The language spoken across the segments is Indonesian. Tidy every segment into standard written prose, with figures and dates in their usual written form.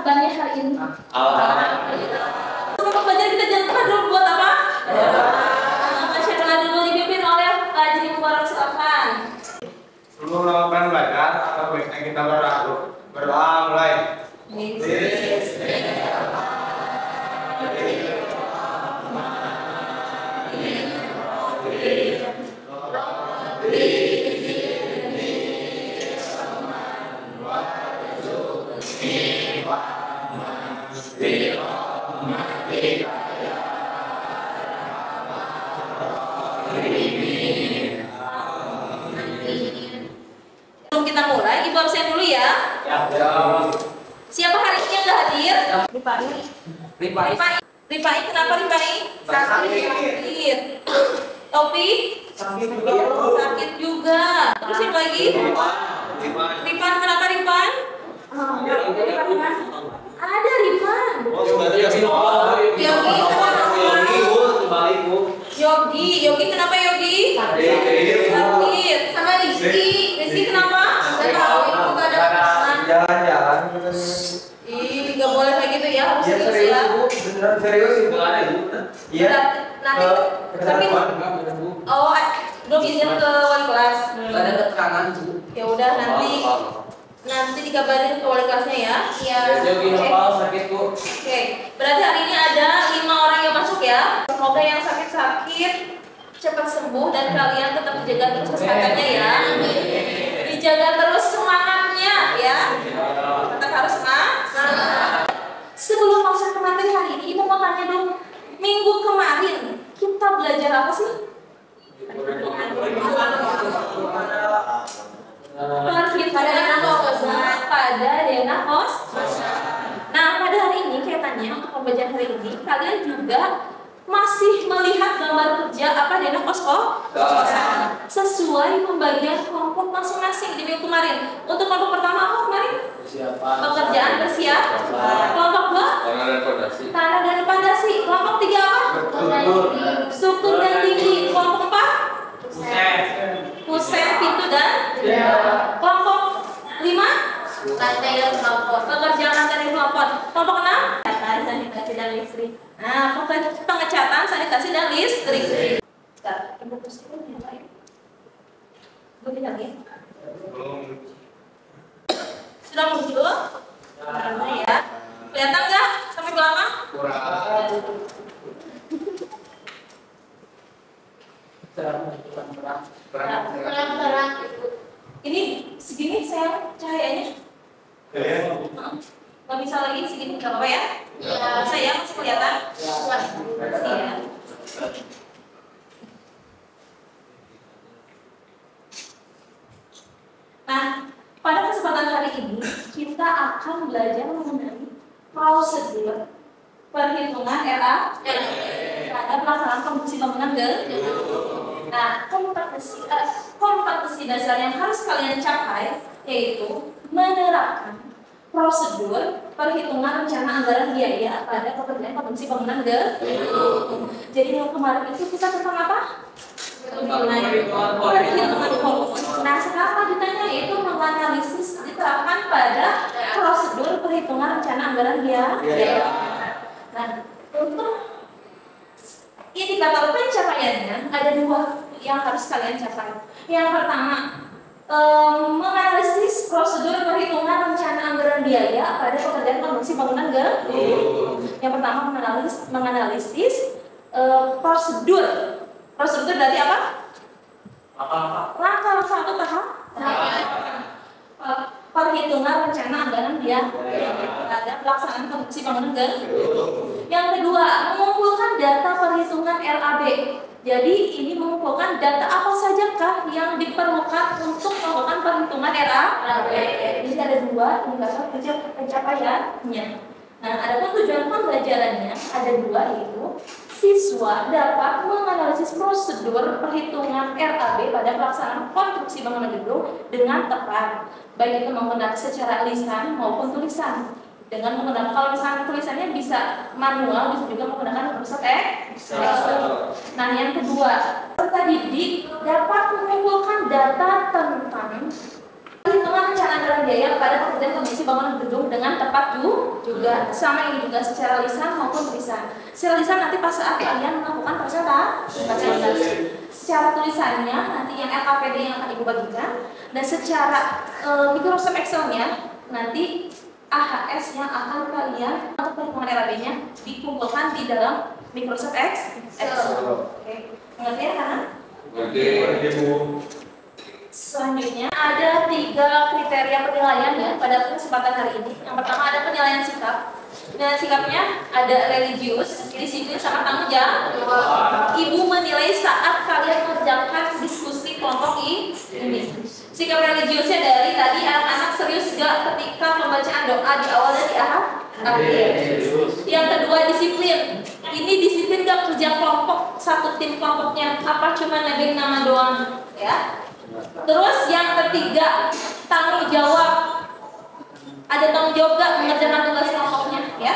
kabarnya hari ini? Alhamdulillah. Sebelum belajar kita jangan lupa dulu buat apa? Masyarakat dulu dipimpin oleh Pak Haji Mubarak, silakan. Sebelum melakukan belajar, atau baiknya kita berdoa mulai. Sebelum kita mulai, Ibu absen dulu ya. Siapa hari ini yang nggak hadir? Rifai, kenapa Rifai? Sakit. Topi? Sakit juga. Terus yang lagi? Rifan, kenapa Rifan? Ada Rifan. Yogi, kenapa Yogi? Sakit. Sama Rizky kenapa? Nggak tahu, Ibu nggak ada pesan. Jalan-jalan. Ih, nggak boleh kayak gitu ya, harus serius ya. Beneran serius Ibu. Iya. Nanti, tapi belum izin ke wali kelas. Ada keterangan Bu. Ya udah nanti dikabarin ke wali kelasnya ya. Iya. Sakit Bu. Oke, berarti hari ini ada 5 orang yang masuk ya. Semoga yang sakit cepat sembuh dan kalian tetap dijaga terus kesehatannya ya. Dijaga terus semangatnya ya. Tetap harus semangat. Sebelum masuk ke materi hari ini, Ibu mau tanya dong. Minggu kemarin kita belajar apa sih? Perhimpunan pada dana kos. Nah, pada hari ini kaitannya untuk pembelajaran hari ini, kalian juga masih melihat gambar kerja apa dana kos-kosan sesuai pembagian kelompok masing-masing di minggu kemarin. Untuk kelompok pertama apa kemarin? Pekerjaan bersiap. Kelompok 2? Tanah dan fondasi. Kelompok 3 apa? Struktur dan tinggi. Kelompok 4? Kusen, pintu dan kelompok 5? Lantai dan plafon. Pekerjaan lantai dan plafon. Kelompok 6? Sanitasi dan listrik. Nah, pengecatan, sanitasi dan listrik. Sekarang, Ibu pusing yang lain. Ibu bilang ya. Sudah muncul? Karena ya. Kelihatan nggak sampai belakang? Kurang. Ini segini saya cahayanya. Nggak bisa lagi segini, nggak apa-apa ya? Iya. Saya masih kelihatan? Masih ya. Nah, pada kesempatan hari ini kita akan belajar mengenai prosedur perhitungan RA pada pelaksanaan kompetisi bangunan gedung. Nah, kompetisi dasar yang harus kalian capai yaitu menerapkan prosedur perhitungan rencana anggaran biaya pada pekerjaan kompetisi bangunan gedung. Jadi yang kemarin itu kita tentang apa? Perhitungan volume. Nah, sekarang ditanya itu menganalisis diterapkan pada prosedur perhitungan rencana anggaran biaya. Nah, untuk indikator pencapaiannya ada 2 yang harus kalian capai. Yang pertama, menganalisis prosedur perhitungan rencana anggaran biaya pada pekerjaan konstruksi bangunan gedung. Yang pertama menganalisis prosedur. Prosedur dari apa? Langkah 1 tahap perhitungan rencana anggaran biaya pada pelaksanaan konstruksi bangunan gedung. Yang kedua, mengumpulkan data perhitungan RAB. Jadi ini mengumpulkan data apa sajakah yang diperlukan untuk melakukan perhitungan RAB. Jadi ada 2 indikator pencapaiannya. Nah, adapun tujuan pembelajarannya ada 2, yaitu siswa dapat menganalisis prosedur perhitungan RAB pada pelaksanaan konstruksi bangunan gedung dengan tepat, baik itu menggunakan secara lisan maupun tulisan. Dengan menggunakan, kalau misalnya tulisannya bisa manual, bisa juga menggunakan rumus Excel. Nah, yang kedua, peserta didik dapat mengumpulkan data tentang perhitungan perencanaan anggaran biaya pada pekerjaan komisi bangunan gedung dengan tepat juga. Sama ini juga secara lisan maupun tulisan. Secara lisan nanti pas saat kalian melakukan presentasi. Secara tulisannya nanti yang LKPD yang akan Ibu bagikan, dan secara Microsoft Excel-nya nanti AHS yang akan kalian untuk perhitungan RAB-nya dikumpulkan di dalam Microsoft Excel. Oke, mengerti ya kan? Oke, Bu. Selanjutnya ada 3 kriteria penilaian ya pada kesempatan hari ini. Yang pertama ada penilaian sikap. Penilaian sikapnya ada religius, disiplin, sama tanggung jawab. Ibu menilai saat kalian mengerjakan diskusi kelompok ini. Sikap religiusnya dari tadi anak-anak serius gak ketika pembacaan doa di awal dan di akhir. Yang kedua disiplin. Ini disiplin gak kerja kelompok, satu tim kelompoknya, apa cuma nebeng nama doang ya. Terus yang ketiga tanggung jawab. Ada tanggung jawab gak mengerjakan tugas kelompoknya ya.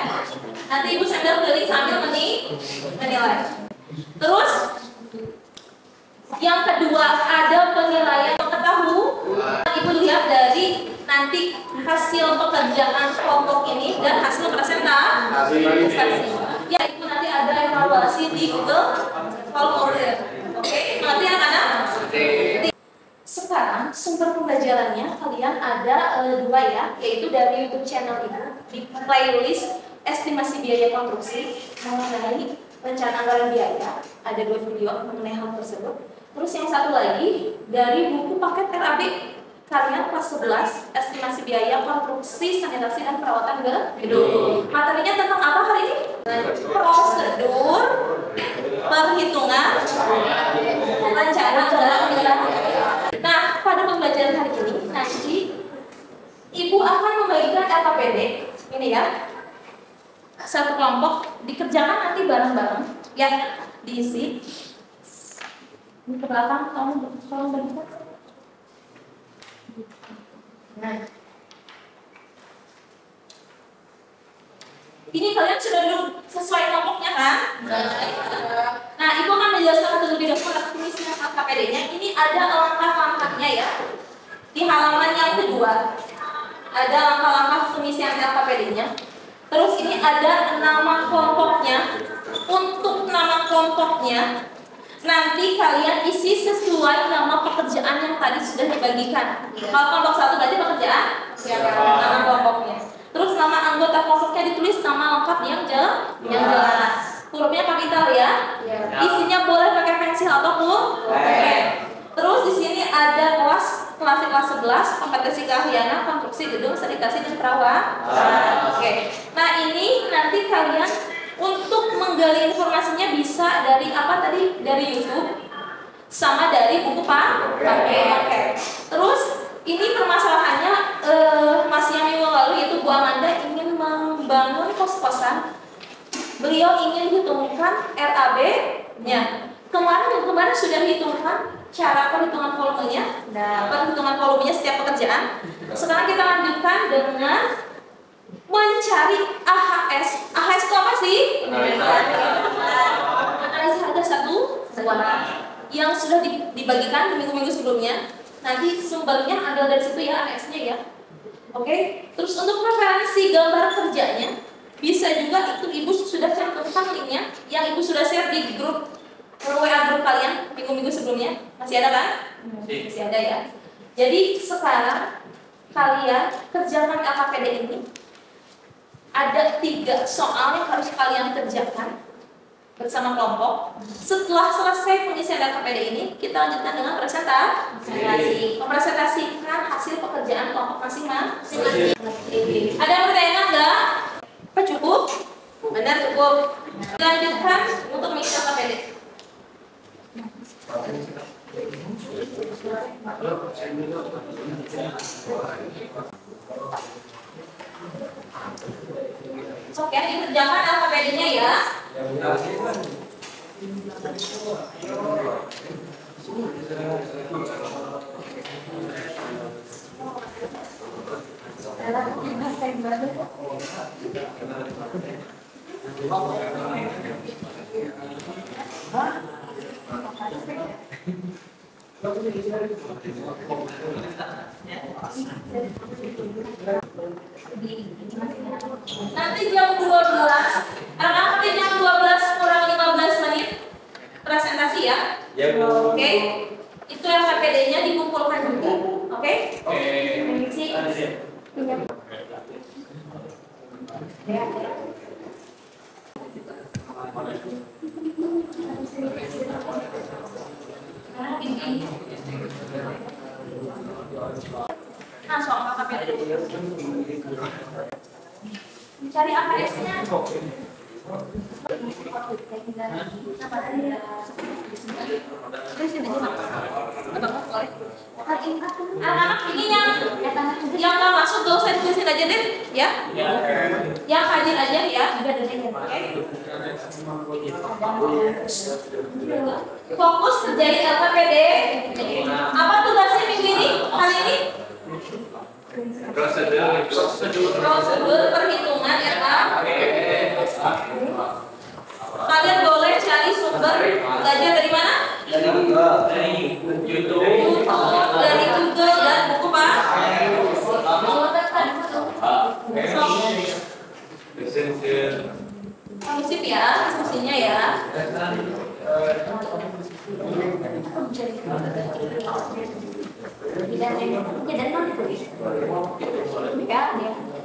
Nanti Ibu sambil keliling sambil menilai. Terus yang kedua ada penilaian pengetahuan. Ibu lihat dari nanti hasil pekerjaan kelompok ini dan hasil presentasi. Ya Ibu nanti ada evaluasi di Google Formulir. Oke, mengerti anak-anak? Sekarang sumber pembelajarannya kalian ada 2 ya, yaitu dari YouTube channel Ibu di playlist estimasi biaya konstruksi mengenai rencana anggaran biaya. Ada 2 video mengenai hal tersebut. Terus yang satu lagi dari buku paket RAB kalian kelas 11 estimasi biaya konstruksi sanitasi dan perawatan gedung. Materinya tentang apa hari ini? Prosedur perhitungan rencana anggaran biaya. Nah, pada pembelajaran hari ini nanti Ibu akan membagikan LKPD ini ya. Satu kelompok dikerjakan nanti bareng-bareng ya, diisi. Di belakang tolong bagikan. Nah, ini kalian sudah dulu sesuai kelompoknya kan? Nah, Ibu akan menjelaskan terlebih dahulu pengisian LKPD-nya. Ini ada langkah-langkahnya ya. Di halaman yang kedua ada langkah-langkah pengisian LKPD-nya. Terus ini ada nama kelompoknya. Untuk nama kelompoknya nanti kalian isi sesuai nama pekerjaan yang tadi sudah dibagikan. Kalau kelompok 1 berarti pekerjaan, nama kelompoknya. Terus nama anggota kelompoknya ditulis nama lengkap yang jelas. Hurufnya kapital ya. Isinya boleh pakai pensil atau pulpen. Terus di sini ada kelas 11 kompetensi keahlian konstruksi gedung sanitasi dan perawatan. Oke. Nah, ini nanti kalian untuk menggali informasinya bisa dari apa tadi? Dari YouTube sama dari buku paket. Terus ini permasalahannya masih yang minggu lalu yaitu Bu Amanda ingin membangun kos-kosan. Beliau ingin hitungkan RAB-nya. Kemarin sudah hitungkan cara perhitungan volumenya. Nah, perhitungan volumenya setiap pekerjaan. Sekarang kita lanjutkan dengan mencari AHS. AHS itu apa sih? Analisa harga satu yang sudah dibagikan di minggu-minggu sebelumnya. Nanti sumbernya ambil dari situ ya, AHS-nya ya. Oke. Terus untuk referensi gambar kerjanya bisa juga itu Ibu sudah cantumkan linknya yang Ibu sudah share di grup WA grup kalian minggu-minggu sebelumnya. Masih ada kan? Masih ada ya. Jadi sekarang kalian kerjakan LKPD ini. Ada 3 soal yang harus kalian kerjakan bersama kelompok. Setelah selesai pengisian LKPD ini, kita lanjutkan dengan presentasi. Mempresentasikan hasil pekerjaan kelompok masing-masing. Ada yang bertanya enggak? Apa cukup? Benar cukup. Lanjutkan untuk mengisi LKPD. Oke, dikerjakan LKPD-nya ya. Nanti jam 12, anak-anak jam 12 kurang 15 menit presentasi ya. Oke. Itu yang KPD-nya dikumpulkan juga. Oke? Nah, soal KPD. Cari AKS-nya. Anak-anak ini yang nggak masuk dosen aja deh, ya. Yang hadir aja ya. Fokus terjadi LKPD. Apa tugasnya minggu ini? Kali ini? Prosedur perhitungan RA. Kalian boleh cari sumber belajar dari mana? Dari YouTube, dari Google dan buku Pak. Musik ya, diskusinya ya.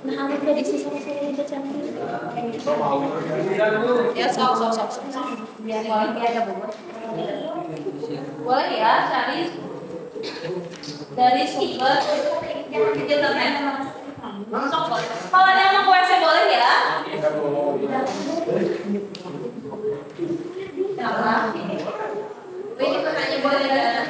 Nah, ada di sisi ya, sok. Biar ada bobot. Boleh ya, cari dari sumber internet. Sok, boleh. Kalau ada yang mau WC boleh ya. Ini pertanyaan boleh ya.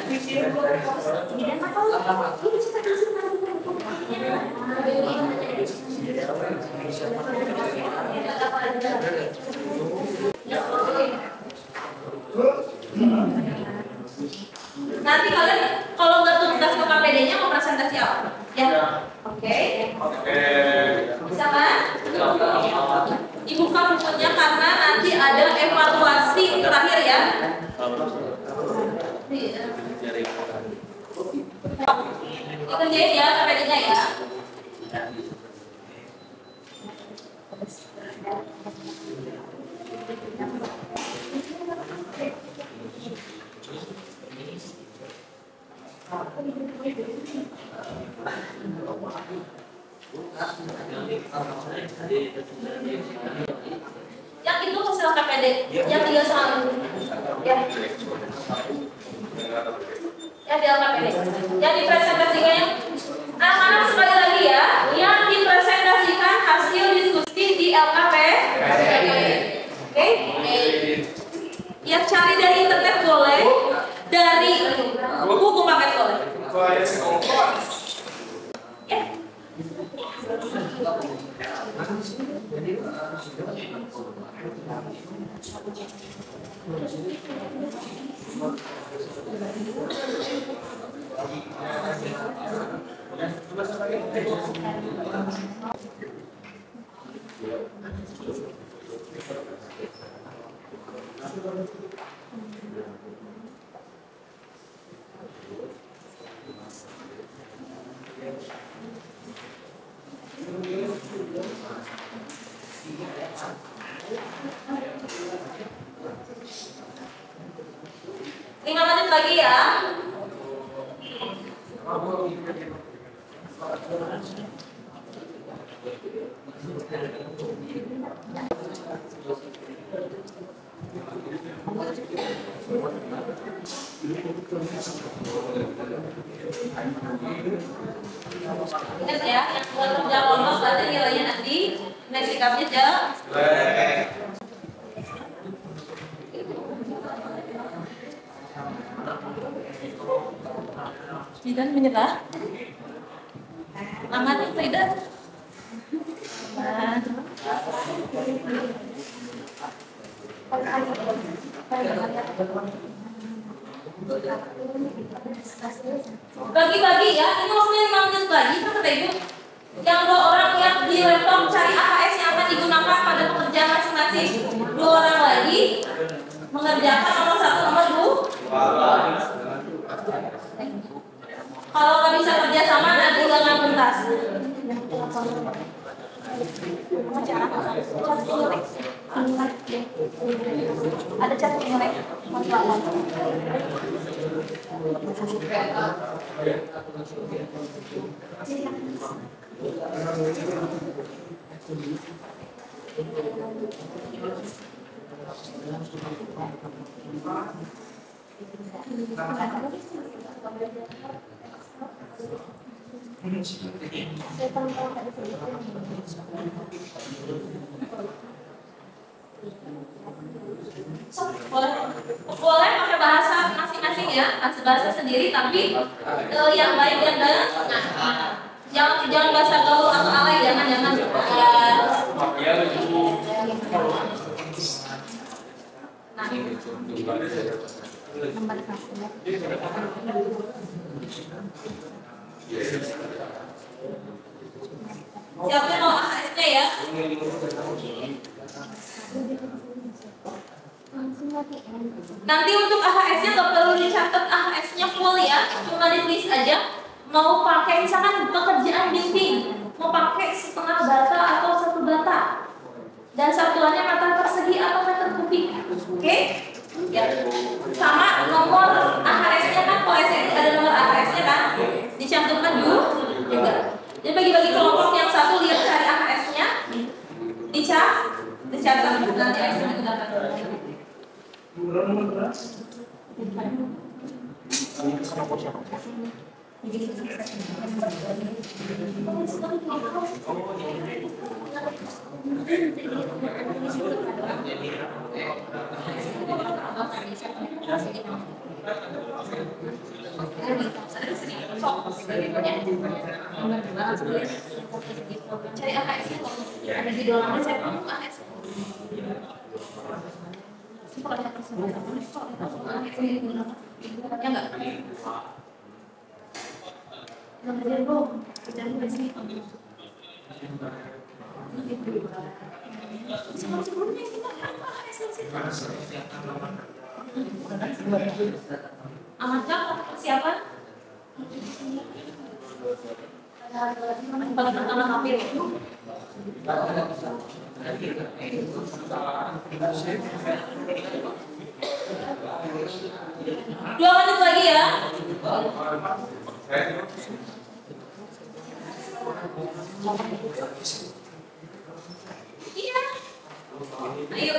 Nanti kalian kalau nggak tugas ke KPD-nya mau presentasi apa? Ya. Oke. Bisa kan? Dibuka bukunya karena nanti ada evaluasi terakhir ya. Dikerjain ya KPD-nya ya. Yang itu hasil KPD, yang 3 soal ya. Yang di LKPD, yang dipresentasikan anak-anak sekali lagi ya, yang dipresentasikan hasil diskusi di LKPD. Oke? Ya cari dari internet boleh, dari buku paket boleh. Ya. Lima menit lagi ya. Ingat ya, yang buat kerja lolos nanti nilainya nanti nilai sikapnya jelek. Tidak menyerah. Aman tidak. Bagi-bagi ya, ini waktunya 5 menit lagi, Kata Ibu. Yang 2 orang yang di laptop cari AKS yang akan digunakan pada pekerjaan masing-masing. 2 orang lagi mengerjakan nomor 1, nomor 2. Kalau nggak bisa kerja sama nanti ulangan pentas. Ada cat ngelek. Boleh pakai bahasa masing-masing ya, bahasa sendiri, tapi yang baik dan benar. Jangan bahasa gaul atau alay, jangan ya. Siapin mau AHS-nya ya. Nanti untuk AHS-nya nggak perlu dicatat AHS-nya full ya, cuma ditulis aja. Mau pakai misalkan pekerjaan bimbing, mau pakai setengah bata atau 1 bata, dan satuannya meter persegi atau meter kubik, oke? Ya. Sama nomor AHS-nya kan, kalau SNI ada nomor AHS-nya kan, dicantumkan juga. Jadi bagi-bagi kelompok yang satu lihat cari AHS-nya, dicatat nanti AHS-nya digunakan. Cari AHS-nya kok. Ada di dalamnya saya ngomong AHS. Ya enggak? Belajar dong, belajar di sini. Sebelumnya kita apa AHS? Amankan persiapan. Paling pertama tampil. 2 menit lagi ya. Iya. Ayo.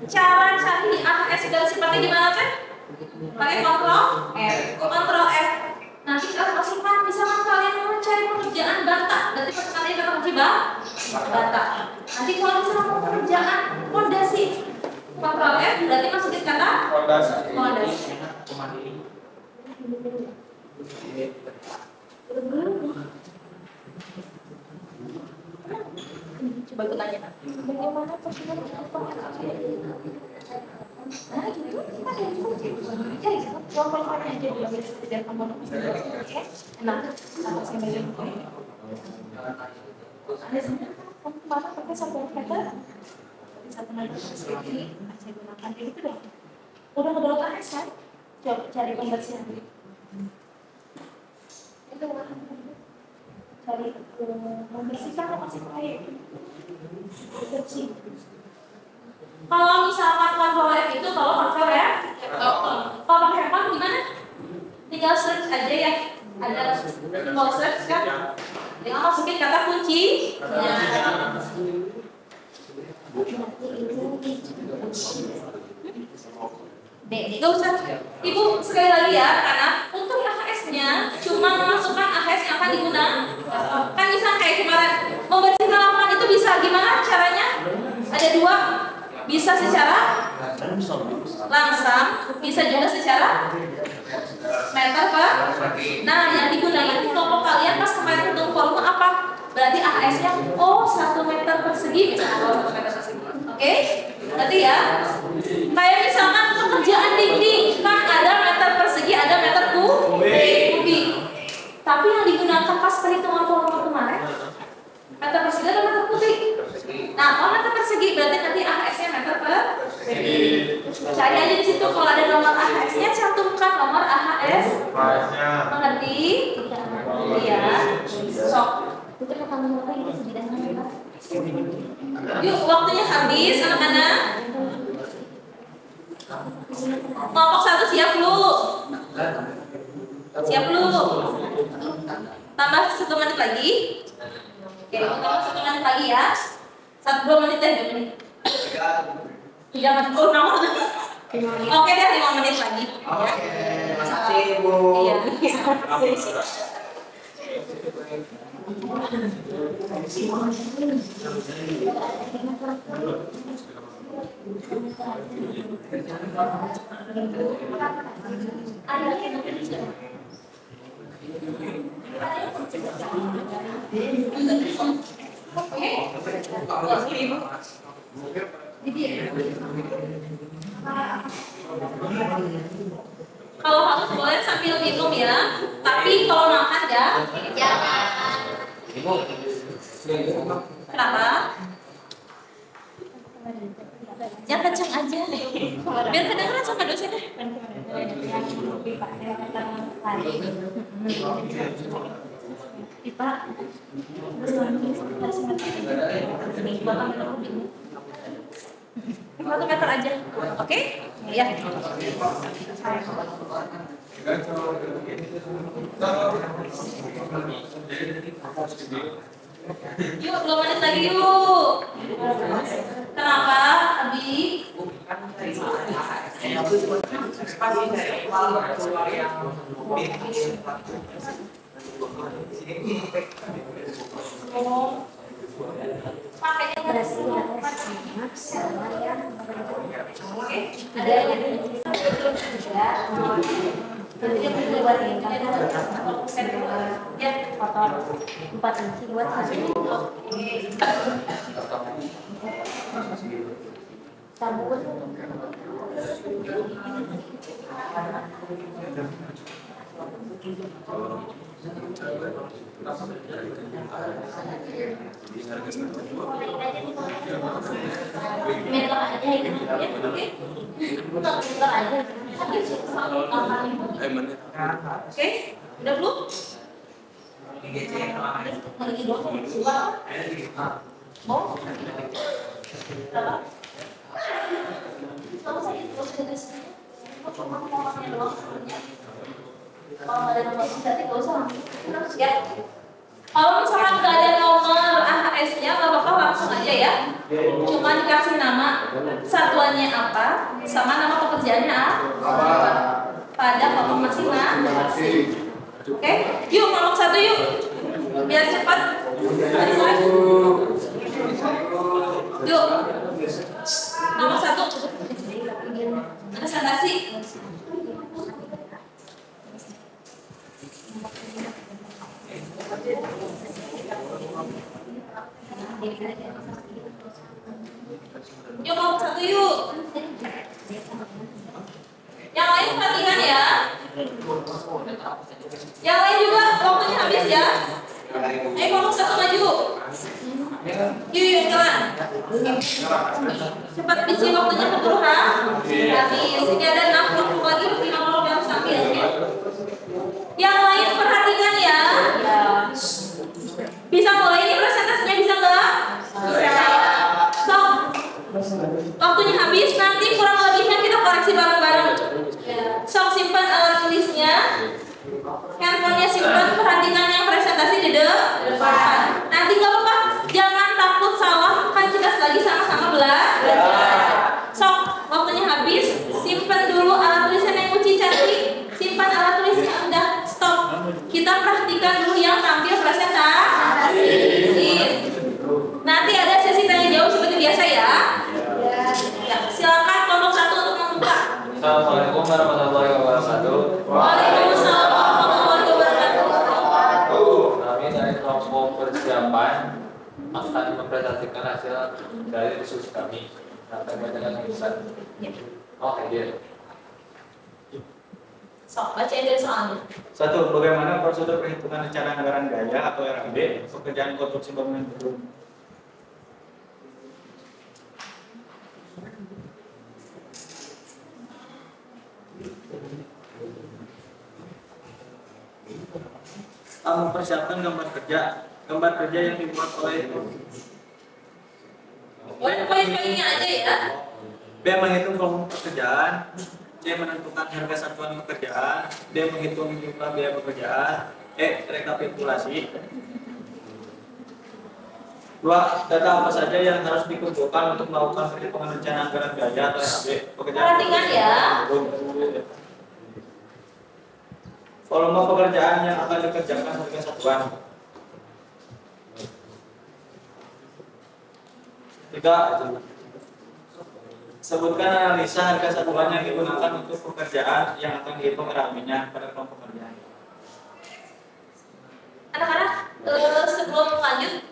Cara cari AHS garis sifatnya gimana kan? Pakai kontrol F. Nanti kalian masukkan, misalkan kalian mau mencari pekerjaan bata, berarti kalian akan mencari bata. Nanti kalau misalkan mau pekerjaan fondasi, kontrol F berarti masukin kata fondasi. Coba ikut tanya, bagaimana personal nah gitu, kita cari contohnya aja dulu biar kamu oke. Nah, saya belajar ada sebenarnya kamu kemarin pakai 1 meter 1 meter ini saya gunakan itu deh. Udah ngedownload AHS kan? Coba cari pembersihan dulu. Itu cari membersihkan apa sih kayak bersih. Kalau misalkan kontrol F itu kalau pakai ya, kalau pakai apa gimana? Tinggal search aja ya. Ada tombol search kan? Tinggal masukin kata kunci. D, nggak usah. Ibu sekali lagi ya, karena untuk AHS-nya cuma memasukkan AHS yang akan digunakan. Kan bisa kayak kemarin membersihkan lapangan itu bisa gimana caranya? Ada dua, bisa secara langsam, bisa juga secara meter per. Nah, yang digunakan di kelompok kalian pas kemarin hitung volume apa? Berarti AHS-nya 1 meter persegi misalnya 1 meter persegi. Oke? Berarti ya, kayak misalkan pekerjaan dinding kan ada meter persegi, ada meter kubik. Tapi yang digunakan pas perhitungan volume kemarin meter persegi atau meter kubik? Nah, kalau meter persegi berarti nanti AHS-nya meter persegi. Cari aja di situ kalau ada nomor AHS-nya, cantumkan nomor AHS. Mengerti? Iya. Sok. Yuk, waktunya habis anak-anak. Kelompok 1 siap lu. Siap lu. Tambah 1 menit lagi. Oke, tambah 1 menit lagi ya. 1-2 menit deh, 2 menit. Jangan nomor. Oke deh, 5 menit lagi. Oke, makasih Bu. Iya. Kalau harus boleh sambil minum ya, tapi kalau makan ya jangan. Kenapa? Jangan kenceng aja, biar kedengeran sama dosennya. Pak, 1 meter aja, oke? Iya. Yuk, 2 menit lagi yuk. Kenapa, Abi? Pakainya berhasil. Oke, ada yang nanti dia perlu buat ini ya kotor 4 inci buat sabun. Oke, udah belum? Mau? Kalau ada nomor berarti gak usah ya. Kalau misalkan nggak ada nomor AHS-nya, nggak apa-apa, langsung aja ya. Cuma dikasih nama satuannya apa, sama nama pekerjaannya apa pada kelompok masing-masing. Oke, yuk kelompok 1 yuk, biar cepat. Yuk, nomor 1 presentasi. Yuk kelompok 1 yuk. Yang lain perhatikan ya. Yang lain juga waktunya habis ya. Kelompok 1 maju. Yuk jalan. Cepat isi waktunya keburu ha. Habis. Ini ada 6 kelompok lagi, 5 kelompok yang sambil. Yang lain perhatikan ya. Bisa mulai ini presentasinya, bisa nggak? Bisa. So, waktunya habis, nanti kurang lebihnya kita koreksi bareng-bareng. Sok simpan alat tulisnya, handphonenya simpan, perhatikan yang presentasi di depan. Nanti nggak apa-apa, jangan takut salah, kan kita lagi sama-sama belajar. Sok, waktunya habis, simpan dulu alat tulisan yang kunci, cari akan mempresentasikan hasil dari diskusi kami. Sampai dengan bisa. Oke, dia. Sok, bacain dari soalnya. 1. Bagaimana prosedur perhitungan rencana anggaran gaya atau RAB pekerjaan konstruksi bangunan gedung? Mempersiapkan gambar kerja yang dibuat oleh Poin-poinnya aja ya. B. Menghitung volume pekerjaan. C. Menentukan harga satuan pekerjaan. D. Menghitung jumlah biaya pekerjaan. E. Rekapitulasi. 2. Data apa saja yang harus dikumpulkan untuk melakukan perhitungan rencana anggaran gaya atau RAB pekerjaan? Perhatikan ya. Volume pekerjaan yang akan dikerjakan harga satuan. 3. Sebutkan analisa harga satuan yang digunakan untuk pekerjaan yang akan dihitung RAB-nya pada kelompok kerjaan. Anak-anak, sebelum lanjut,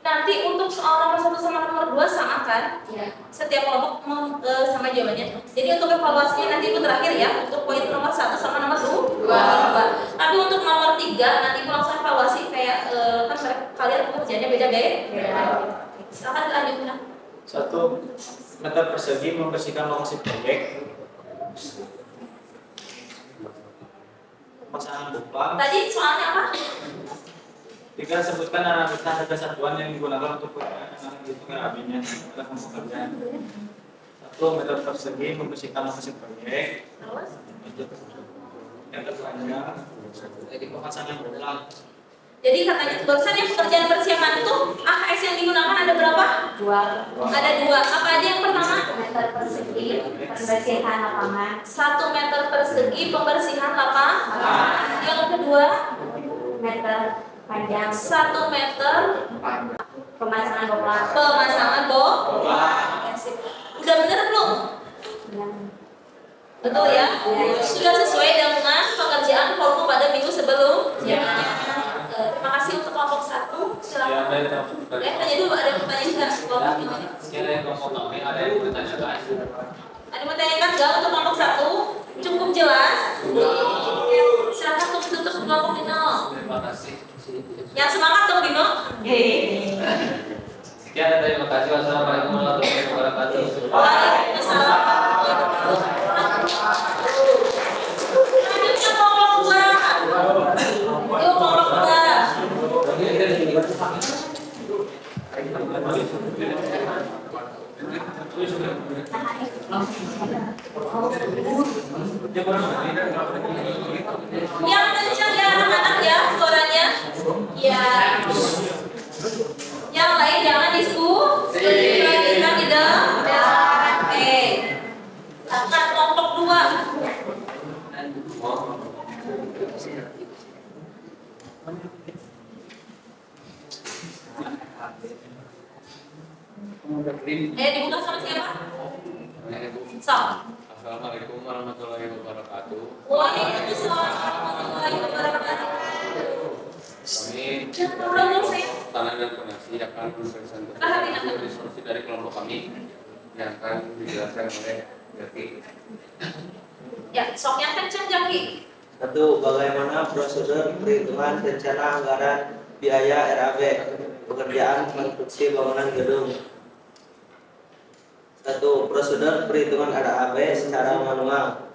nanti untuk soal nomor 1 sama nomor 2 sama kan? Ya. Setiap kelompok sama jawabannya. Jadi untuk evaluasinya nanti itu terakhir ya, untuk poin nomor 1 sama nomor 2. Tapi untuk nomor 3 nanti langsung evaluasi kayak kan kalian pekerjaannya beda-beda. Silakan dilanjutkan. 1. Meter persegi membersihkan lokasi proyek. Pemasangan boplang. Tadi soalnya apa? 3. Sebutkan analisa harga satuan yang digunakan untuk pekerjaan yang akan dihitung RAB-nya pada kelompok kerjaan. 1. Meter persegi membersihkan lokasi proyek. Yang terpanjang. Jadi pemasangan boplang. Jadi katanya barusan yang pekerjaan persiapan itu AHS yang digunakan ada berapa? 2. Ada 2. Apa aja yang pertama? Meter persegi pembersihan lapangan. 1 meter persegi pembersihan lapangan. Yang kedua? Meter panjang 1 meter pemasangan boplang. pemasangan boplang. Udah bener belum? Betul ya? Sudah sesuai dengan pengerjaan volume pada minggu sebelumnya. Terima kasih untuk kelompok 1. Silakan. Tanya dulu, ada pertanyaan nggak? Kelompok ini. Ada yang bertanya-tanya. Ada mau tanyakan nggak untuk kelompok 1? Cukup jelas? Silakan untuk tutup kelompok Dino. Terima kasih. Yang semangat dong Dino. Sekian, terima kasih. Wassalamualaikum warahmatullahi wabarakatuh. Waalaikumsalam. Lanjutkan kelompok 2. Yuk kelompok 2. Yang kencang ya anak-anak ya suaranya. Ya. Yang lain jangan diskusi. Perhatikan di depan. Akan kelompok 2. Dibuka sama siapa? Sok. Assalamualaikum warahmatullahi wabarakatuh. Waalaikumsalam warahmatullahi wabarakatuh. Kami Kami tanah dan koneksi akan mempresentasikan diskusi dari kelompok kami yang akan dijelaskan oleh Jaki. Ya, sok yang kencang Jaki. 1. Bagaimana prosedur perhitungan rencana anggaran biaya RAB pekerjaan konstruksi bangunan gedung? 1. Prosedur perhitungan RAB secara manual.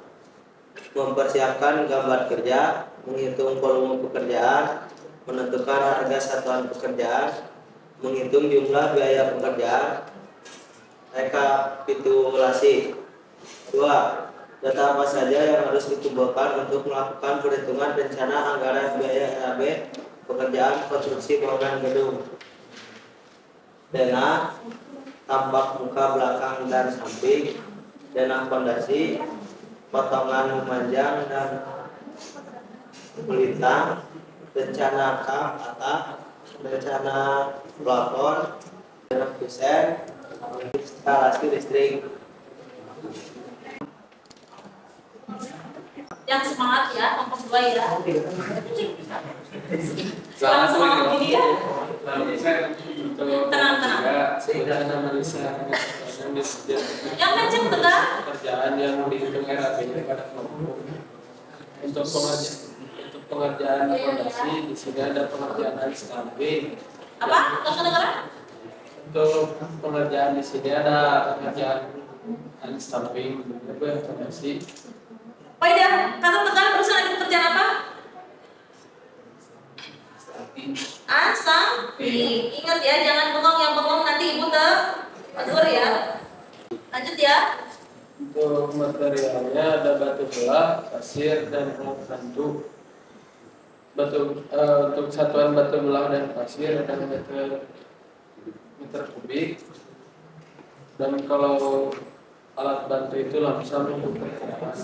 Mempersiapkan gambar kerja, menghitung volume pekerjaan, menentukan harga satuan pekerjaan, menghitung jumlah biaya pekerjaan, rekapitulasi. 2. Data apa saja yang harus dikumpulkan untuk melakukan perhitungan rencana anggaran biaya RAB pekerjaan konstruksi bangunan gedung? Dana, tampak muka belakang dan samping, dana fondasi, potongan memanjang dan melintang, rencana kap atap, rencana plafon, dana kusen, instalasi listrik. Yang semangat ya, kelompok 2 ya. Selamat semangat sore. ini ya. Tenang. Sudah analisa Yang kenceng tegar. pekerjaan yang dihitung RAB-nya pada kelompok. Untuk pengerjaan fondasi di sini ada pengerjaan stunting. Apa? Nggak kedengeran? Untuk pengerjaan di sini ada pengerjaan stunting, fondasi. Oh iya, kata tegar barusan ada pekerjaan apa? Stunting. Ingat ya, jangan bengong. Yang bengong nanti ibu tegur ya. Lanjut ya. Untuk materialnya ada batu belah, pasir, dan alat bantu. Untuk satuan batu belah dan pasir ada meter kubik. Dan kalau alat bantu itu langsung untuk perkiraan.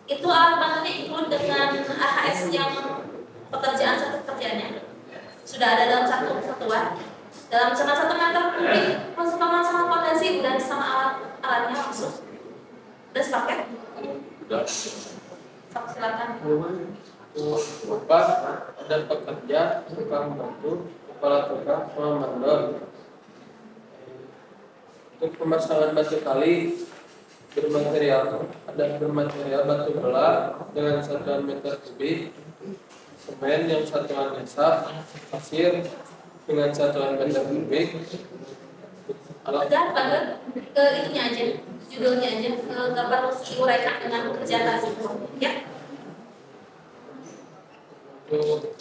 Itu alat bantunya include dengan AHS yang satu pekerjaannya. Sudah ada dalam satu kesatuan. Dalam sama 1 meter kubik masuk sama fondasi dan sama alatnya langsung. Udah sepaket? Udah. Silakan. Upah ada pekerja, tukang bantu, kepala tukang, sama mandor. Untuk pemasangan batu kali bermaterial batu belah dengan satuan meter kubik, semen yang satuan desa, pasir dengan satuan meter kubik, alat Udah, banget ke itunya aja, judulnya aja, gambar diuraikan dengan pekerjaan tersebut. Ya. untuk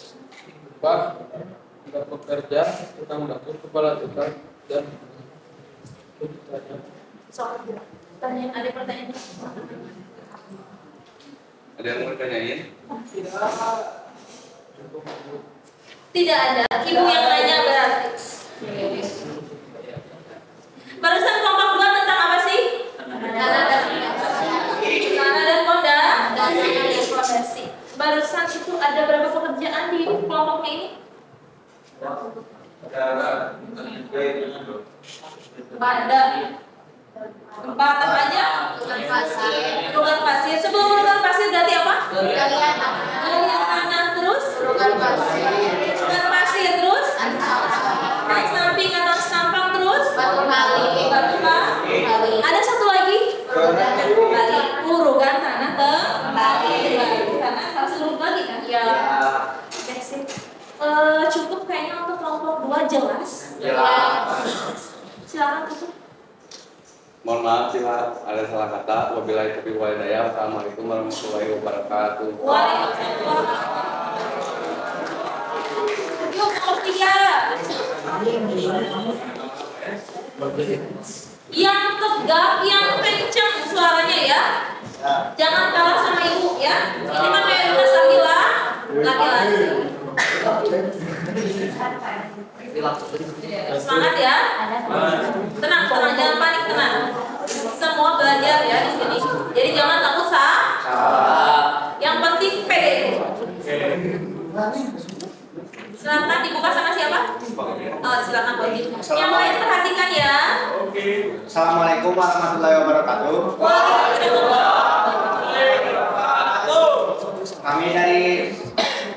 upah ada pekerja, tukang batu, kepala tukang, dan Soal pertanyaan, ada pertanyaan? Ada yang mau ditanyain? Tidak ada. Ibu yang nanya berarti. Barusan kelompok 2 tentang apa sih? Tanah dan fondasi. Barusan itu ada berapa pekerjaan di kelompoknya ini? Ada 4 apa aja? Rugan pasir. Sebelum rugan pasir berarti apa? Galian tanah terus? Rugan pasir terus? Naik samping atau sampang terus? Batu kali. Ada satu lagi? Rugan tanah tanah harus urut lagi kan? Ya. Oke sih. Cukup kayaknya untuk kelompok 2 jelas. Silakan tutup. Mohon maaf jika ada salah kata. Wabillahi taufiq wal hidayah. Assalamualaikum warahmatullahi wabarakatuh. Waalaikumsalam. Yuk kelompok 3. Yang tegak, yang kencang suaranya ya. Jangan kalah sama ibu ya. Ini kan mayoritas laki-laki. Semangat ya. Tenang, jangan panik, tenang. Semua belajar ya di sini. Jadi jangan takut salah. Yang penting pede. Silakan dibuka sama siapa? Silakan Pak Haji. Yang lain perhatikan ya. Assalamualaikum warahmatullahi wabarakatuh. Kami dari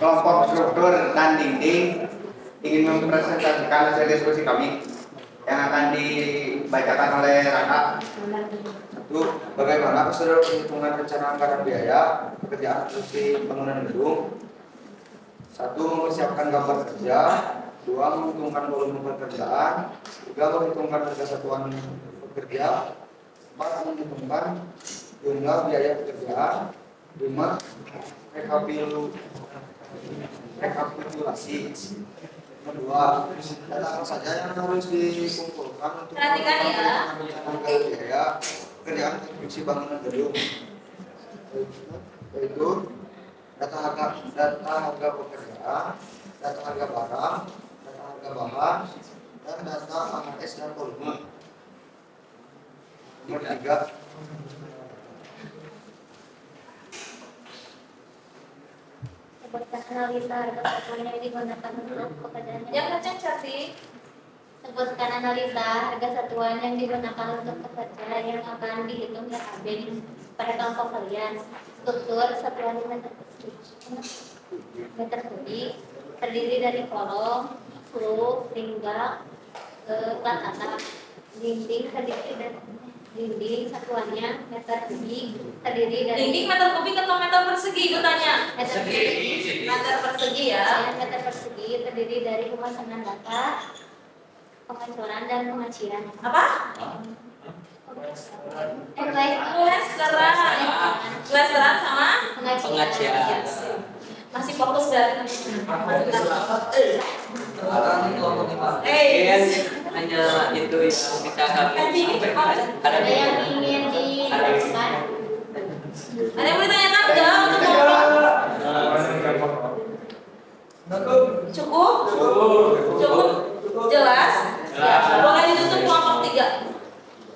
kelompok struktur dan dinding ingin mempresentasikan hasil diskusi kami yang akan dibacakan oleh Raka. 1. Bagaimana prosedur penghitungan rencana anggaran biaya pekerjaan konstruksi bangunan gedung? 1. Mempersiapkan gambar kerja. 2. Menghitungkan volume pekerjaan. 3. Menghitungkan harga satuan pekerja. 4. Menghitungkan jumlah biaya pekerjaan. 5. Rekapitulasi. 2. Data apa saja yang harus dikumpulkan untuk Perhatikan ya. anggaran biaya pekerjaan konstruksi bangunan gedung, yaitu data harga pekerjaan, data harga barang, data harga bahan, dan data AHS dan volume. Nomor 3. Sebutkan analisa harga satuan yang digunakan untuk pekerjaan. Yang kencang cantik. Sebutkan analisa harga satuan yang digunakan untuk pekerjaan yang akan dihitung RAB. pada kelompok kalian. Struktur satuan meter kubik terdiri dari kolom, fluk, ringga, plat atap, dinding terdiri dari dinding satuannya meter kubik terdiri dari Dinding meter kubik atau meter persegi itu tanya? meter persegi. Meter persegi ya. Meter persegi terdiri dari pemasangan data, pengecoran dan pengacian. Apa? Plesteran sama Pengacian. masih fokus dari Hanya itu yang bisa kami sampaikan. Ada yang ingin dilakukan? ada yang mau ditanyakan enggak untuk cukup jelas boleh ditutup kelompok 3.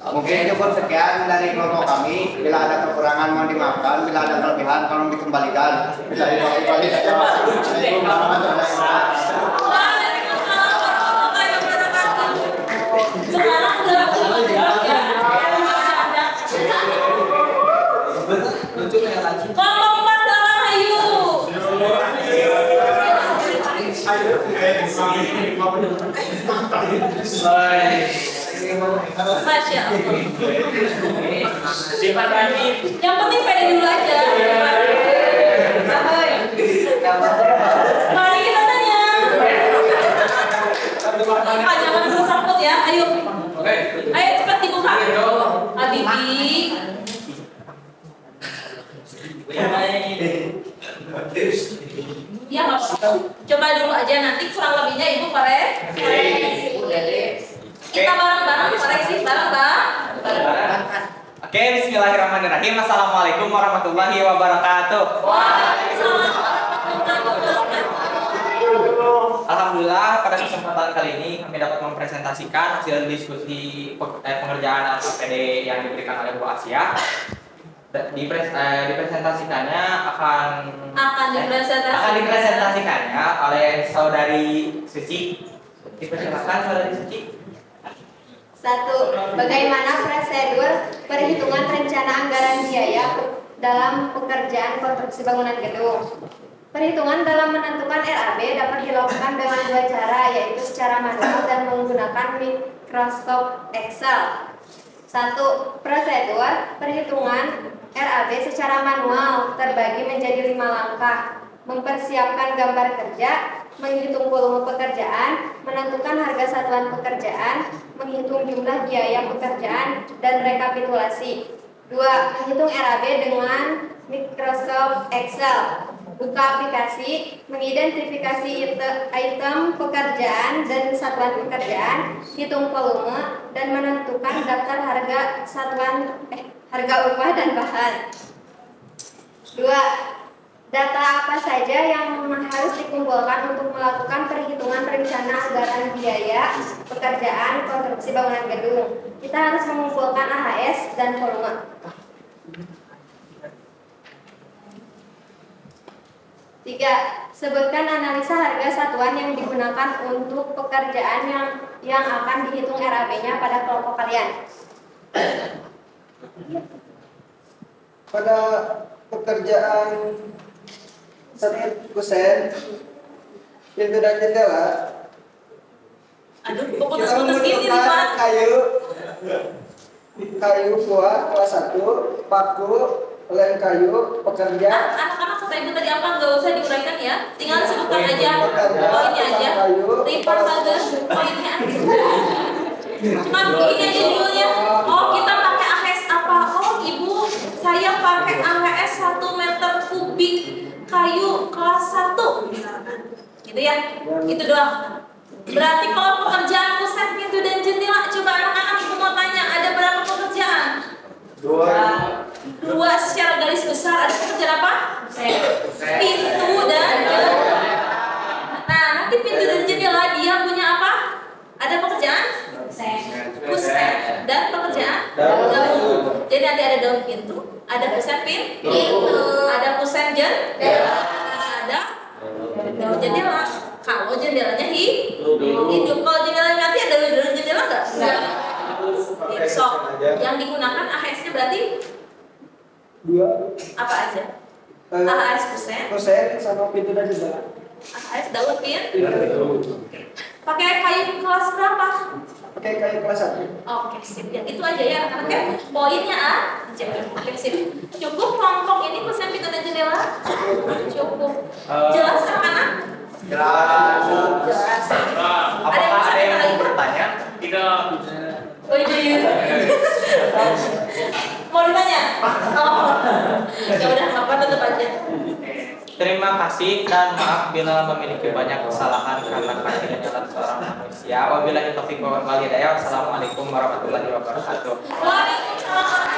Mungkin cukup sekian dari kelompok kami. Bila ada kekurangan mohon dimaafkan, bila ada kelebihan tolong dikembalikan. Bisa dikembalikan. Assalamualaikum warahmatullahi wabarakatuh. Sekarang udah kelompok 4 salah ayo. Masya Allah. Yang penting pede dulu aja. Mari kita tanya. Pak jangan bersangkut ya. Ayo. Ayo cepat dibuka. Habibi. Ya nggak apa-apa. Coba dulu aja nanti kurang lebihnya ibu kita bareng-bareng koreksi bareng-bareng. Oke, bismillahirrahmanirrahim. Assalamualaikum warahmatullahi wabarakatuh. Waalaikumsalam warahmatullahi wabarakatuh. Alhamdulillah pada kesempatan kali ini kami dapat mempresentasikan hasil diskusi pengerjaan LKPD yang diberikan oleh Bu Asia. Dipresentasikannya akan dipresentasikannya oleh saudari Suci. Dipersilakan saudari Suci. 1. Bagaimana prosedur perhitungan rencana anggaran biaya dalam pekerjaan konstruksi bangunan gedung? Perhitungan dalam menentukan RAB dapat dilakukan dengan 2 cara, yaitu secara manual dan menggunakan mikroskop Excel. 1. Prosedur perhitungan RAB secara manual terbagi menjadi 5 langkah. Mempersiapkan gambar kerja, menghitung volume pekerjaan, menentukan harga satuan pekerjaan, menghitung jumlah biaya pekerjaan, dan rekapitulasi. 2. Menghitung RAB dengan mikroskop Excel. Buka aplikasi, mengidentifikasi item pekerjaan dan satuan pekerjaan, hitung volume, dan menentukan daftar harga harga upah dan bahan. 2. Data apa saja yang harus dikumpulkan untuk melakukan perhitungan rencana anggaran biaya pekerjaan konstruksi bangunan gedung? Kita harus mengumpulkan AHS dan volume. 3. Sebutkan analisa harga satuan yang digunakan untuk pekerjaan yang akan dihitung RAB-nya pada kelompok kalian. Pada pekerjaan 100% pintu dan jendela, Aduh, kita putus-putus gini nih Pak. kayu kuat kelas 1, paku, lem kayu, pekerja. Anak-anak kata ibu tadi apa nggak usah diuraikan ya, tinggal sebutkan aja poinnya aja, report bagus poinnya. Cuma ini aja dulunya. Oh kita pakai AHS apa? Oh ibu, saya pakai AHS 1 meter kubik kayu kelas 1 misalkan. Gitu ya, itu doang. Berarti kalau pekerjaan kuset pintu dan jendela, coba anak-anak ibu mau tanya, ada berapa pekerjaan? 2 secara garis besar. Ada pekerjaan apa? Pintu dan jendela. Nah nanti pintu dan jendela dia punya apa? Ada pekerjaan? Kuset dan pekerjaan daun. Jadi nanti ada daun pintu, ada kuset pintu, ada kuset jendela, ada daun jendela. Kalau jendelanya hidup, kalau jendelanya mati ada daun jendela nggak? So, yang digunakan AHS-nya berarti 2. Apa aja? AHS Kusen sama pintu dan jendela. AHS daun pin. Pakai kayu kelas berapa? Pakai kayu kelas 1. Oke, sip. Ya, itu aja ya anak-anak ya. Poinnya A. Oke, sip. Cukup kelompok ini kusen pintu dan jendela? Cukup. Jelas anak-anak? Jelas. Jelas. Apakah ada yang mau bertanya? Tidak. Oh iya. Mau ditanya? Oh. Ya udah, apa tutup aja. Terima kasih dan maaf bila memiliki banyak kesalahan karena kami adalah seorang manusia. Wabillahi taufiq wal hidayah. Wassalamualaikum warahmatullahi wabarakatuh. Waalaikumsalam.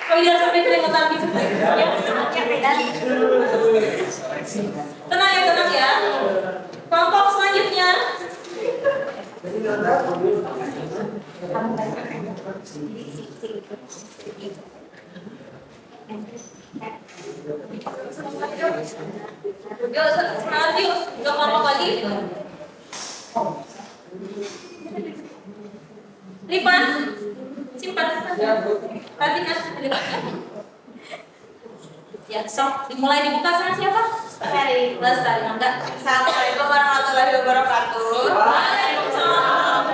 Kau jangan sampai keringetan gitu. Tenang ya, tenang ya. Kelompok selanjutnya. Yuk, semangat yuk. Gak ngomong lagi. Lipan, simpan. Perhatikan, ya, sok dimulai dibuka sama siapa? Lestari, enggak. Assalamualaikum warahmatullahi wabarakatuh. Waalaikumsalam.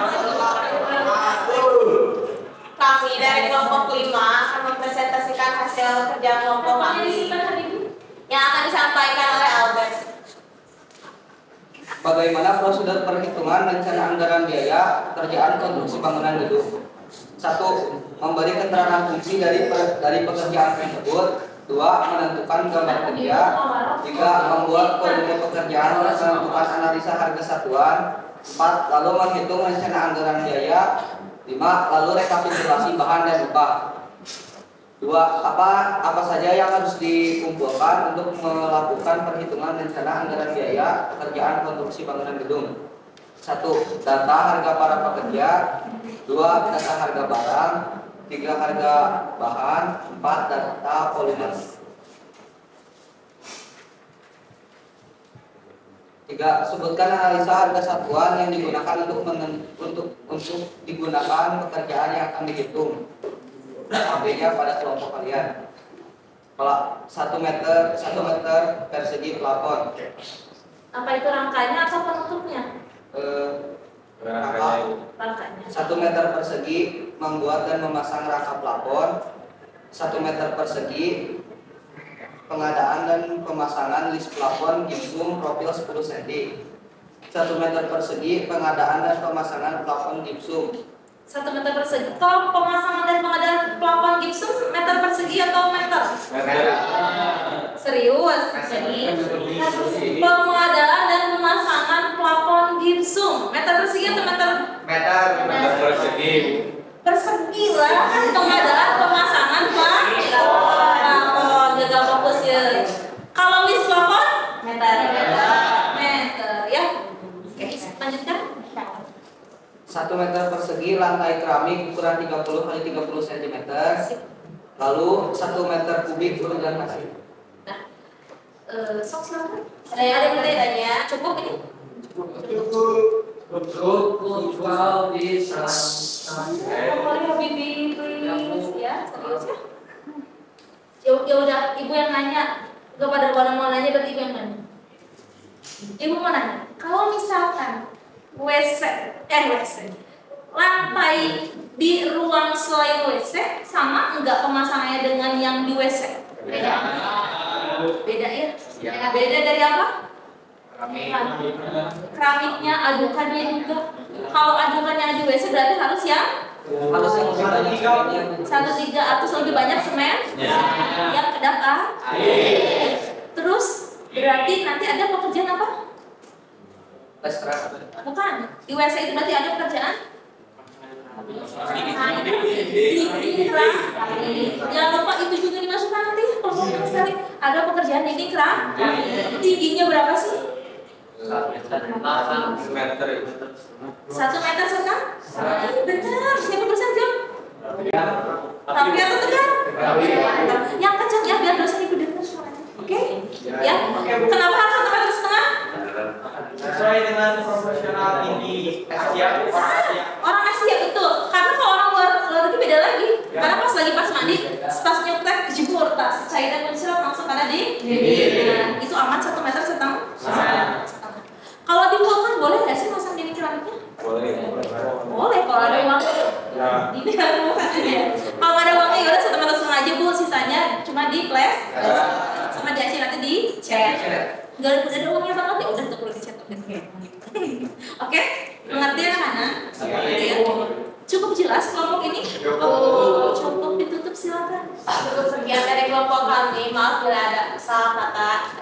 Kami dari kelompok 5 akan mempresentasikan hasil kerja kelompok kami yang akan disampaikan oleh Albert. Bagaimana prosedur perhitungan rencana anggaran biaya kerjaan konstruksi bangunan gedung? 1. Memberi keterangan fungsi dari pekerjaan tersebut. 2. Menentukan gambar kerja. 3. Membuat volume pekerjaan dan menentukan analisa harga satuan. 4. Lalu menghitung rencana anggaran biaya. 5. Lalu rekapitulasi bahan dan upah. 2. Apa saja yang harus dikumpulkan untuk melakukan perhitungan rencana anggaran biaya kerjaan konstruksi bangunan gedung? 1. Data harga para pekerja. 2. Data harga barang. 3. Harga bahan. 4. Data volume. 3. Sebutkan analisa harga satuan yang digunakan untuk digunakan pekerjaan yang akan dihitung. AB-nya pada kelompok kalian. Kalau 1 meter persegi plafon. Apa itu rangkanya atau penutupnya? Rangkanya. 1 meter persegi membuat dan memasang rangka plafon. 1 meter persegi pengadaan dan pemasangan list plafon gipsum profil 10 cm. 1 meter persegi pengadaan dan pemasangan plafon gipsum. 1 meter persegi. Kalau pemasangan dan pengadaan plafon gipsum meter persegi atau meter? Serius? Jadi pengadaan dan pemasangan plafon gipsum meter persegi atau meter? Meter persegi. Persegi lah kan pengadaan pemasangan plafon. Gagal fokus ya. Kalau list plafon? Meter ya. Oke, lanjutkan. 1 meter persegi lantai keramik ukuran 30 x 30 cm. Lalu 1 meter kubik urutan pasir. Nah, sok silakan. Ada yang bertanya? Cukup ini? Cukup bisa. Pokoknya Bibi please ya, serius ya. Ya udah, ibu yang nanya. Gak pada mau nanya, berarti ibu yang nanya. Ibu mau nanya, kalau misalkan WC lantai di ruang selain WC sama enggak pemasangannya dengan yang di WC? Beda ya? Beda dari apa? Keramiknya, adukannya juga. Kalau adukannya di WC berarti harus yang 1/3 atau lebih banyak semen yang kedap air. Terus berarti nanti ada pekerjaan apa? Bukan, di WC itu berarti ada pekerjaan? Dinding. Jangan lupa itu juga dimasukkan nanti. Kelompoknya sekali. Ada pekerjaan dinding keram. Tingginya berapa sih? 1 meter. 1 meter setengah? Benar, siapa persen jam? Tapi atau tegar? Yang kencang ya, biar dosen ibu dengar suaranya. Oke? Ya. Kenapa harus 1 meter setengah? Sesuai dengan profesional tinggi Asia, orang Asia. Orang Asia betul. Karena kalau orang luar negeri beda lagi. Karena pas mandi, pas nyopet kejebur tas cairan muncrat langsung karena di nah, itu aman 1,5 meter. Kalau di vulkan boleh nggak sih masang dinding keramiknya? Boleh kalau ada uang. Ini kan bukan ya. Kalau ada uangnya ya udah 1,5 meter aja Bu, sisanya cuma di flash sama di aci nanti di cat. Gak ada uangnya banget ya udah tuh perlu dicat. Oke, mengerti anak-anak? Ya. Cukup jelas kelompok ini? Cukup ditutup silakan. Cukup sekian dari kelompok kami. Maaf bila ada salah kata.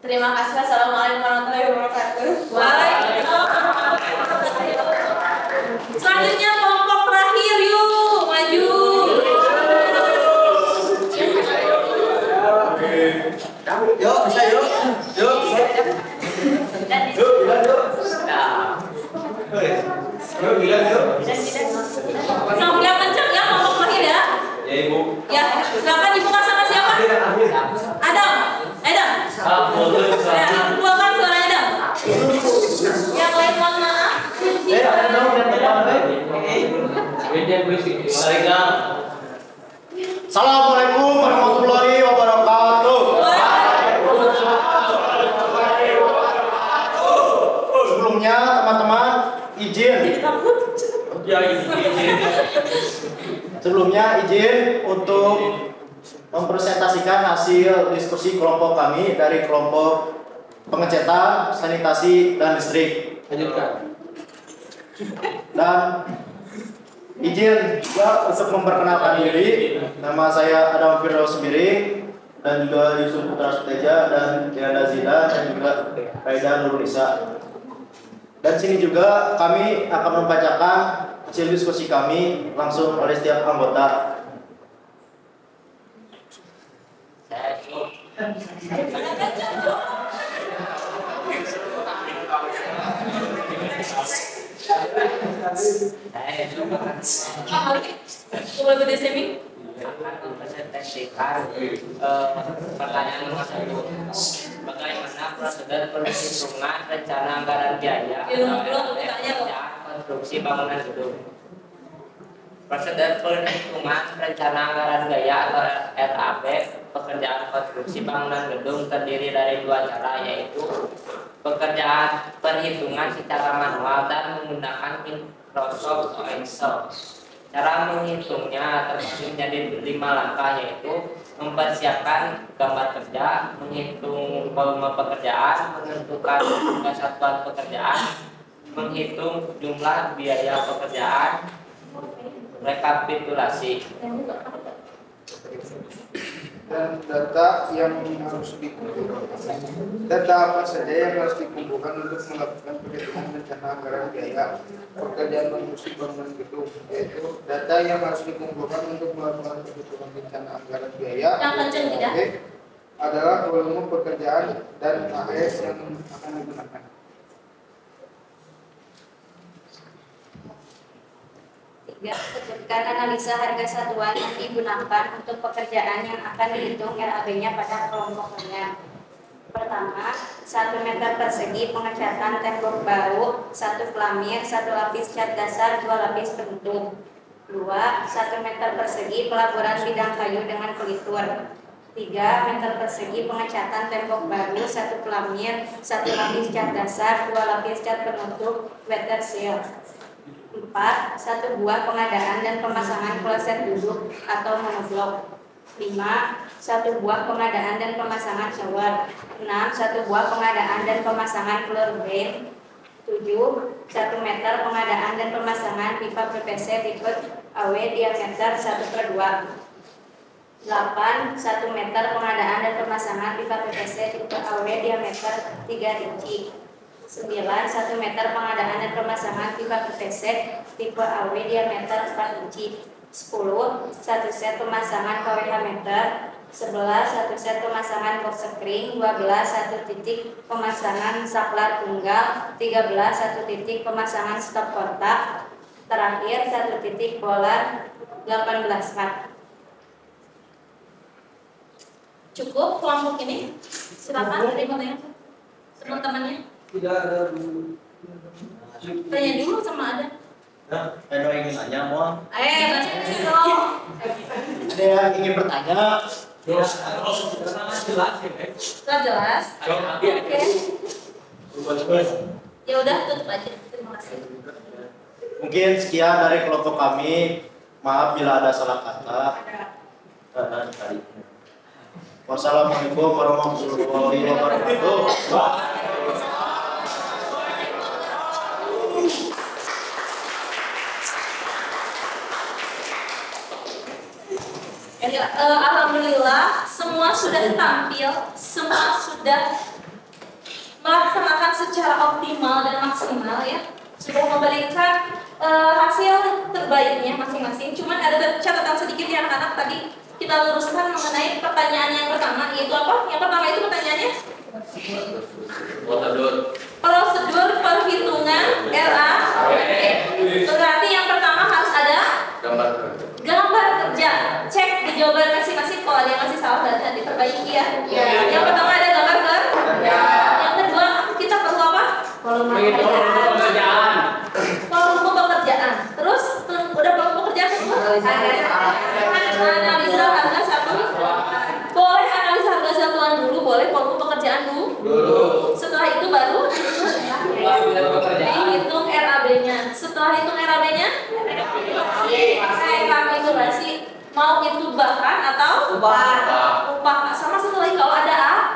Terima kasih. Wassalamualaikum warahmatullahi wabarakatuh. Waalaikumsalam. Selanjutnya kelompok terakhir, yuk maju. Yuk, bisa yuk. Yuk, bisa. Yuk, bilang yuk. Yuk, bilang yuk. Sama yang kencang ya kelompok terakhir ya. Ya Ibu. Ya, silakan dibuka sama siapa? Adam. Adam. Ya, bukakan suara Adam. Yang lain mohon maaf. Assalamualaikum warahmatullahi wabarakatuh. Sebelumnya teman-teman izin. Sebelumnya izin untuk mempresentasikan hasil diskusi kelompok kami dari kelompok pengecetan, sanitasi, dan listrik. Dan izin juga untuk memperkenalkan diri. Nama saya Adam Firdaus Sembiring dan juga Yusuf Putra Suteja dan Diana Zida dan juga Raida Nurulisa. Dan sini juga kami akan membacakan hasil diskusi kami langsung oleh setiap anggota. Boleh berdiri semi? Akan mempresentasikan pertanyaan nomor 1. Bagaimana prosedur perhitungan rencana anggaran biaya konstruksi bangunan gedung? Prosedur perhitungan rencana anggaran biaya atau RAB pekerjaan konstruksi bangunan gedung terdiri dari 2 cara, yaitu pekerjaan perhitungan secara manual dan menggunakan Microsoft Excel. Cara menghitungnya terbagi menjadi 5 langkah, yaitu mempersiapkan gambar kerja, menghitung volume pekerjaan, menentukan jumlah satuan pekerjaan, menghitung jumlah biaya pekerjaan, rekapitulasi. Dan data yang harus dikumpulkan. Data apa saja yang harus dikumpulkan untuk melakukan perhitungan rencana anggaran biaya pekerjaan konstruksi bangunan gedung, yaitu data yang harus dikumpulkan untuk melakukan perhitungan rencana anggaran biaya adalah volume pekerjaan dan AS yang akan digunakan. Sebutkan analisa harga satuan yang digunakan untuk pekerjaan yang akan dihitung RAB-nya pada kelompoknya. Pertama, 1 meter persegi pengecatan tembok baru, 1 pelamir, 1 lapis cat dasar, 2 lapis penutup. 2. 1 meter persegi pelaburan bidang kayu dengan pelitur. 3 meter persegi pengecatan tembok baru, 1 pelamir, 1 lapis cat dasar, 2 lapis cat penutup, weather seal. 4. 1 buah pengadaan dan pemasangan kloset duduk atau monoblok. 5. 1 buah pengadaan dan pemasangan shower. 6. 1 buah pengadaan dan pemasangan floor drain. 7. 1 meter pengadaan dan pemasangan pipa PVC tipe AW diameter 1/2. 8. 1 meter pengadaan dan pemasangan pipa PVC tipe AW diameter 3 inci. 9. 1 meter pengadaan dan pemasangan pipa PVC tipe AW diameter 4 inci. 10. 1 set pemasangan KWH meter. 11. 1 set pemasangan box screen. 12. 1 titik pemasangan saklar tunggal. 13. 1 titik pemasangan stop kontak. Terakhir 1 titik bolar 18 watt. Cukup kelompok ini? Silakan dari teman-temannya. Tidak ada Tanya dulu sama ada. Ada yang ingin tanya, mohon. Bahasa Inggris dong. Ada yang ingin bertanya? Sudah jelas? Oke. Ya udah tutup aja. Terima kasih. Mungkin sekian dari kelompok kami. Maaf bila ada salah kata. Wassalamualaikum warahmatullahi wabarakatuh. Alhamdulillah semua sudah tampil, semua sudah melaksanakan secara optimal dan maksimal ya. Sudah memberikan hasil terbaiknya masing-masing. Cuman ada catatan sedikit ya anak-anak, tadi kita luruskan mengenai pertanyaan yang pertama, yaitu apa? Yang pertama itu pertanyaannya prosedur perhitungan RABP. Berarti yang pertama harus ada gambar kerja. Cek di jawaban masing-masing, kalau ada yang masih salah berarti diperbaiki ya. Yang pertama ada gambar kerja. Yang kedua kita perlu apa? Volume pekerjaan. Terus udah volume pekerjaan analisa harga satu. Boleh analisa harga satuan dulu, boleh volume pekerjaan dulu. Setelah itu baru dihitung RAB-nya. Setelah hitung RAB-nya, kalkulasi mau itu bahan atau upah. Sama satu lagi kalau ada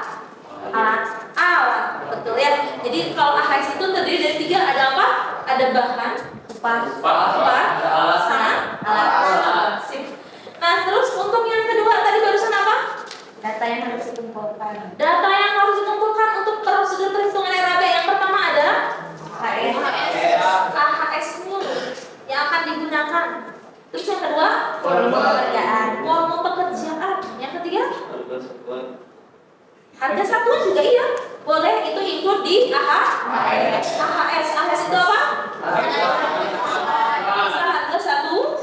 alat, betul ya. Jadi kalau AHS itu terdiri dari 3, ada apa? Ada bahan, upah, sama alat. Nah, terus untuk yang kedua tadi barusan apa? Data yang harus dikumpulkan. Data yang harus dikumpulkan untuk prosedur perhitungan RAB yang pertama ada AHS-nya yang akan digunakan. Terus yang kedua volume pekerjaan. Yang ketiga harga satuan juga iya. Boleh itu include di AHS. AHS itu apa? Harga satu.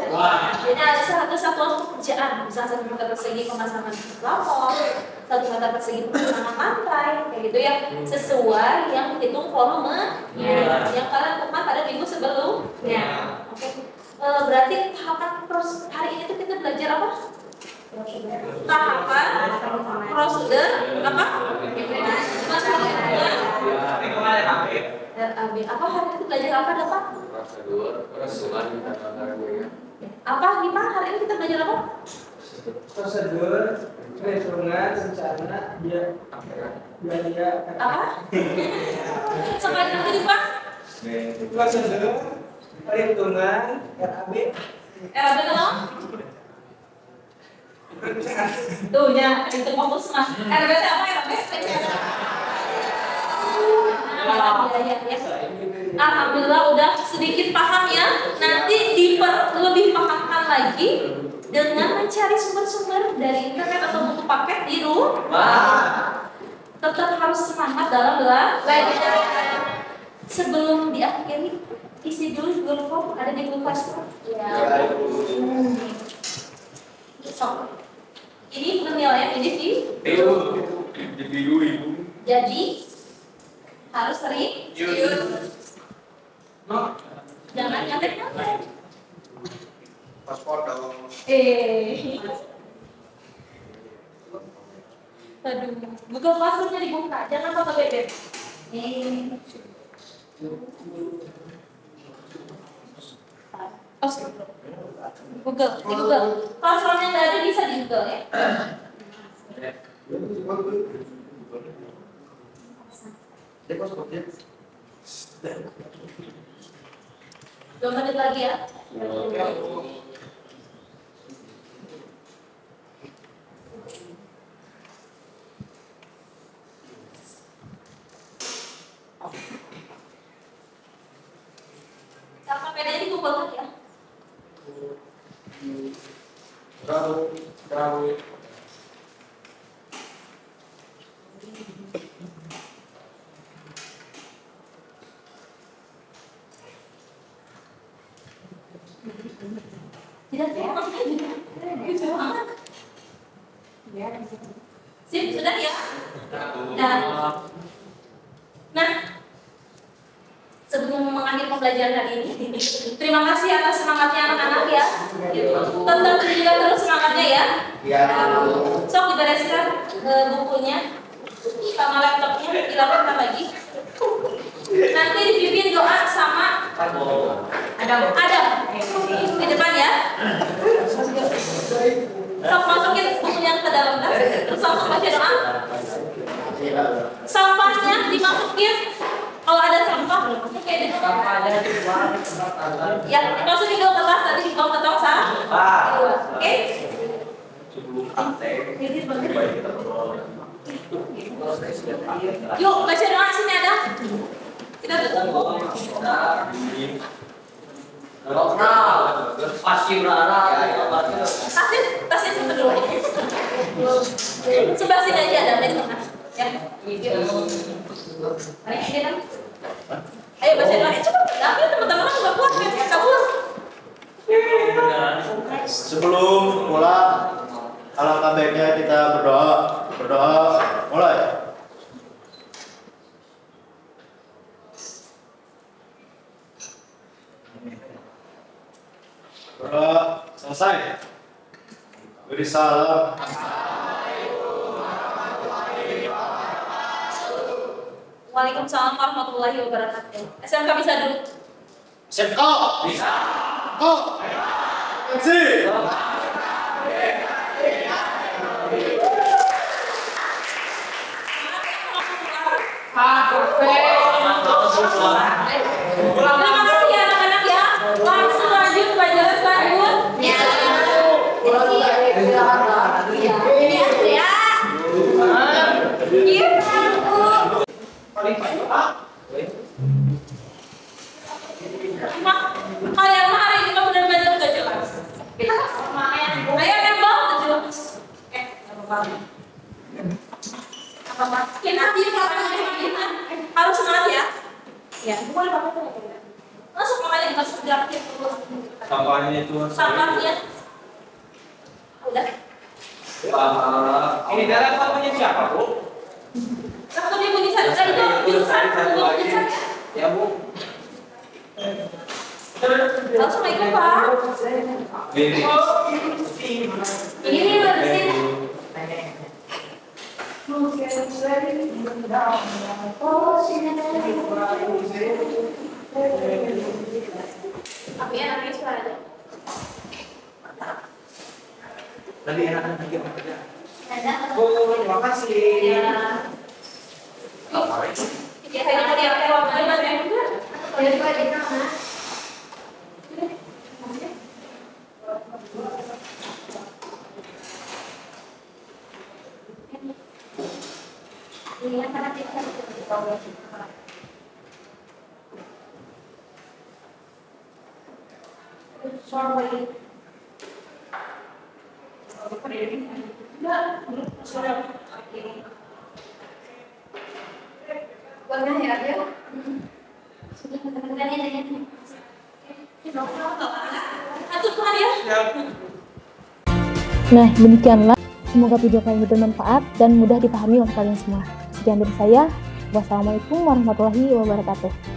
Jadi ada harga satuan pekerjaan. Misalnya 1 meter persegi pemasangan lapor, 1 meter persegi pemasangan lantai, kayak gitu ya. Sesuai yang dihitung volumenya yang kalian temukan pada minggu sebelumnya. Oke. Berarti tahapan hari ini tuh kita belajar apa? Tahapan prosedur apa? RAB. Apa hari ini belajar apa dapat? Prosedur perhitungan anggaran biaya. Apa gimana hari ini kita belajar apa? Prosedur perhitungan rencana biaya apa? Sampai nanti Pak. Prosedur perhitungan RAB. RAB dong? Tuh ya, itu fokus mas. RAB apa RAB? Alhamdulillah udah sedikit paham ya. Nanti lebih pahamkan lagi dengan mencari sumber-sumber dari internet atau buku paket di rumah. Tetap harus semangat dalam belajar. Sebelum diakhiri, isi dulu Google Form, ada di Google Classroom. So, ini penilaian ini di jadi harus sering jangan nyantek-nyantek. Paspor dong. Aduh, Google Classroom-nya dibuka, jangan foto bebek. Google, di Google. Classroom yang nggak ada bisa di Google ya. Dua menit lagi ya. Sama PD dikumpulkan ya. Bravo. Tidak sip, sudah ya. Nah, sebelum mengakhiri mengakhiri pembelajaran hari ini. Terima kasih atas semangatnya anak-anak ya. Tetap juga terus semangatnya ya. Sok dibereskan bukunya sama laptopnya, dilakukan lagi. Nanti dipimpin doa sama Adam di depan ya. Sok masukin bukunya ke dalam tas, terus langsung baca doa. Sampahnya dimasukin. Kalau ada sampah, kayak di ya, masukin dulu ke tas, nanti dibawa ke tong sampah. Oke? Yuk, baca doa sini ada. Kita tutup. Tasnya sebentar dulu. Sebelah sini aja ada di tengah. Ya. Ayo baca doa. Cepat. Tapi teman-teman juga kuat kan kabur. Sebelum pulang, alangkah baiknya kita berdoa. Berdoa, mulai. Berdoa selesai. Beri salam. Waalaikumsalam warahmatullahi wabarakatuh. SMK bisa dulu. SMK bisa. Oh. MC. Terima kasih ya anak-anak ya. Langsung lanjut pelajaran selanjutnya. Kalian mah hari ini mah benar-benar udah jelas. Ayo nembak udah jelas. Apa-apa? Kita harus semangat ya. Ya, boleh pakai tuh. Langsung makanya dimasukin dalam terus. Sampahnya itu. Sampahnya. Udah. Ini dalam sampahnya siapa, Bu? Waktu dia bunyi satu kali itu satu lagi. Ya, Bu. Langsung ikut, Pak. Ini beresin. Tapi enaknya suaranya. Tadi enak bikin kerja. Terima kasih. Ya, kayaknya tadi aku waktunya banyak juga. Ya, Pak, di sana. Ini yang sangat sorry. Pernah ya, dia? Nah, demikianlah. Semoga video kali ini bermanfaat dan mudah dipahami oleh kalian semua. Sekian dari saya. Wassalamualaikum warahmatullahi wabarakatuh.